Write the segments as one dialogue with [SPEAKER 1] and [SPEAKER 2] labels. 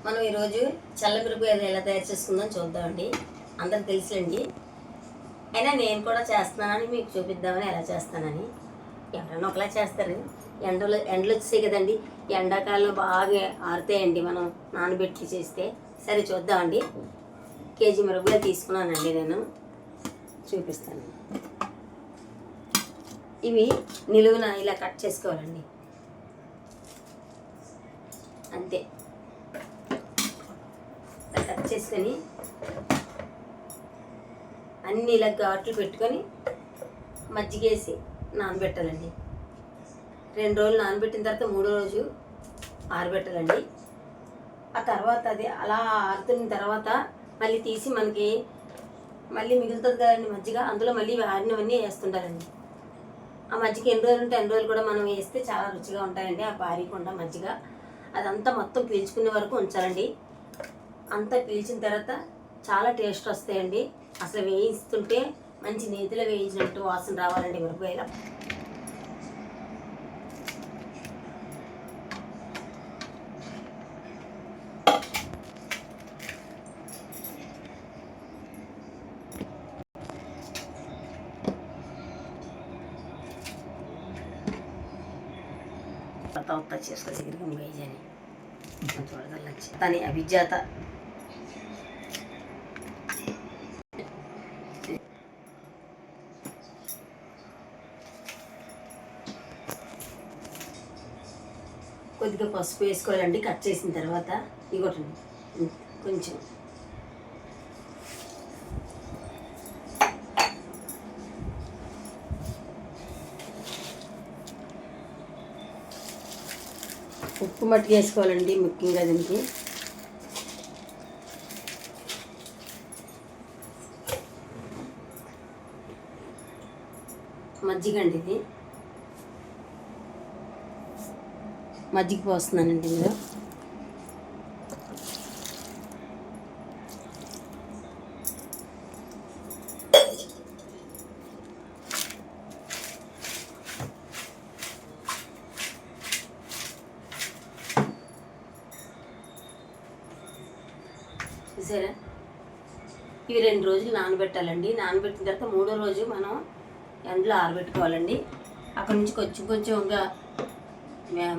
[SPEAKER 1] మనం ఈరోజు చల్లమిరపకాయలు ఎలా తయారు చేసుకుందాం చూద్దామండి. అందరికి తెలుసులేండి, అయినా నేను కూడా చేస్తున్నానని మీకు చూపిద్దామని ఎలా చేస్తానని. ఎవరైనా ఒకలా చేస్తారు. ఎండలు వచ్చేసాయి కదండి, ఎండాకాలంలో బాగా ఆరుతాయండి మనం నానబెట్టి చేస్తే. సరే చూద్దామండి. కేజీ మిరపకాయలు తీసుకున్నానండి, నేను చూపిస్తాను. ఇవి నిలువున ఇలా కట్ చేసుకోవాలండి, అంతే. కట్ చేసుకొని అన్నీ ఇలా ఘాట్లు పెట్టుకొని మజ్జిగేసి నానబెట్టాలండి. 2 రోజులు నానబెట్టిన తర్వాత 3వ రోజు ఆరబెట్టాలండి. ఆ తర్వాత అది అలా ఆరుతున్న తర్వాత మళ్ళీ తీసి మనకి మళ్ళీ మిగులుతుంది కదండి మజ్జిగ, అందులో మళ్ళీ ఆరినవన్నీ వేస్తుంటారండి. ఆ మజ్జిగ ఎన్ని రోజులు ఉంటే 2 రోజులు కూడా మనం వేస్తే చాలా రుచిగా ఉంటాయండి. ఆ పారీకుండా మజ్జిగ అదంతా మొత్తం పీల్చుకునే వరకు ఉంచాలండి. అంతా పీల్చిన తర్వాత చాలా టేస్ట్ వస్తాయండి. అసలు వేయిస్తుంటే మంచి నేతిలో వేయించినట్టు వాసన రావాలండి మిరపకాయలు. ఉత్త చేసుకో దగ్గరికి వేయని చూడగలచ్చు తని అభిజాత. కొద్దిగా పసుపు వేసుకోవాలండి కట్ చేసిన తర్వాత. ఇగోటండి కొంచెం ఉప్పు మట్టి వేసుకోవాలండి ముఖ్యంగా దీనికి. మజ్జిగ అండి, ఇది మజ్జిగ పోస్తున్నానండి ఇందులో. చూసారా, ఇవి 2 రోజులు నానబెట్టాలండి. నానబెట్టిన తర్వాత 3వ రోజు మనం ఎండలో ఆరబెట్టుకోవాలండి. అక్కడ నుంచి కొంచెంగా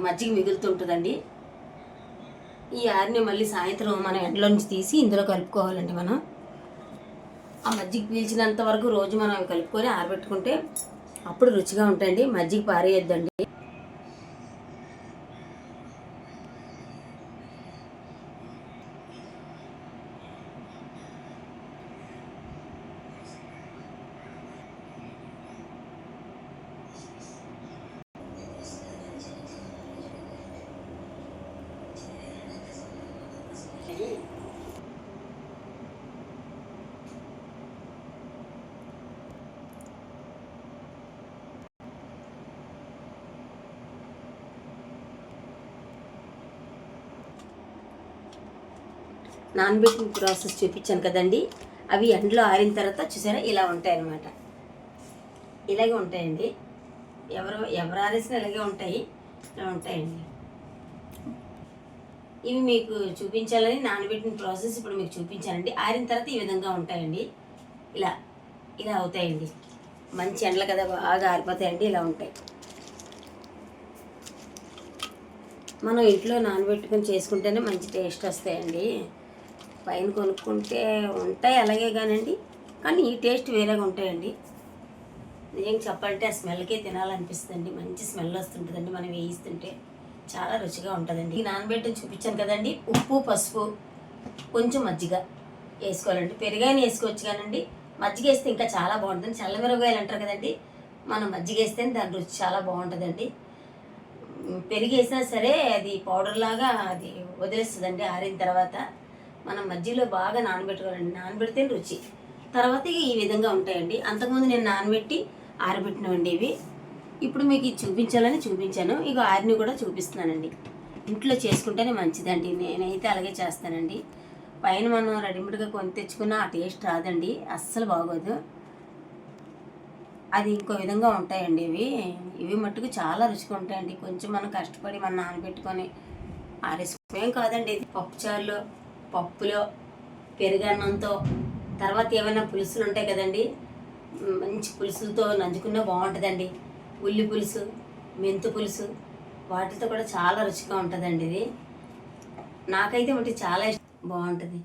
[SPEAKER 1] మజ్జిగ మిగులుతుంటుందండి. ఈ ఆరిని మళ్ళీ సాయంత్రం మనం ఎండలో నుంచి తీసి ఇందులో కలుపుకోవాలండి. మనం ఆ మజ్జిగ పీల్చినంత వరకు రోజు మనం అవి కలుపుకొని ఆరబెట్టుకుంటే అప్పుడు రుచిగా ఉంటాయండి. మజ్జిగ పారేయొద్దండి. నానబెట్టిన ప్రాసెస్ చూపించాను కదండి, అవి ఎండలో ఆరిన తర్వాత చూసారా ఇలా ఉంటాయి అన్నమాట. ఇలాగే ఉంటాయండి, ఎవరు ఆరేసినా ఇలాగే ఉంటాయి. ఇలా ఉంటాయండి. ఇవి మీకు చూపించాలని నానబెట్టిన ప్రాసెస్ ఇప్పుడు మీకు చూపించానండి. ఆరిన తర్వాత ఈ విధంగా ఉంటాయండి. ఇలా అవుతాయండి. మంచి ఎండలు కదా, బాగా ఆరిపోతాయండి. ఇలా ఉంటాయి. మనం ఇంట్లో నానబెట్టుకొని చేసుకుంటేనే మంచి టేస్ట్ వస్తాయండి. పైన కొనుక్కుంటే ఉంటాయి అలాగే కానండి, కానీ ఈ టేస్ట్ వేరేగా ఉంటాయండి. నిజంగా చెప్పాలంటే ఆ స్మెల్కే తినాలనిపిస్తుందండి. మంచి స్మెల్ వస్తుంటుందండి మనం వేయిస్తుంటే. చాలా రుచిగా ఉంటుందండి. ఈ నానబెట్టుని చూపించాను కదండి. ఉప్పు, పసుపు, కొంచెం మజ్జిగ వేసుకోవాలండి. పెరుగైనా వేసుకోవచ్చు కానండి, మజ్జిగ వేస్తే ఇంకా చాలా బాగుంటుంది. చల్లమిరపకాయలు అంటారు కదండి, మనం మజ్జిగ వేస్తే దాని రుచి చాలా బాగుంటుందండి. పెరుగు వేసినా సరే అది పౌడర్ లాగా అది వదిలేస్తుందండి. ఆరిన తర్వాత మనం మజ్జిగలో బాగా నానబెట్టుకోవాలండి. నానబెడితే రుచి. తర్వాత ఈ విధంగా ఉంటాయండి. అంతకుముందు నేను నానబెట్టి ఆరబెట్టినవండి ఇవి. ఇప్పుడు మీకు ఇది చూపించాలని చూపించాను. ఇక ఆరిని కూడా చూపిస్తున్నానండి. ఇంట్లో చేసుకుంటేనే మంచిదండి. నేనైతే అలాగే చేస్తానండి. పైన మనం రెడీమేడ్గా కొని తెచ్చుకున్న ఆ టేస్ట్ రాదండి, అస్సలు బాగోదు. అది ఇంకో విధంగా ఉంటాయండి. ఇవి మట్టుకు చాలా రుచిగా ఉంటాయండి. కొంచెం మనం కష్టపడి మనం నానబెట్టుకొని రెసిపీ ఏం కాదండి, ఇది పప్పుచారులో, పప్పులో, పెరుగన్నంతో, తర్వాత ఏమైనా పులుసులు ఉంటాయి కదండి, మంచి పులుసులతో నంచుకున్నా బాగుంటుందండి. ఉల్లి పులుసు, మెంతు పులుసు, వాటితో కూడా చాలా రుచిగా ఉంటుందండి ఇది. నాకైతే ఒకటి చాలా బాగుంటుంది.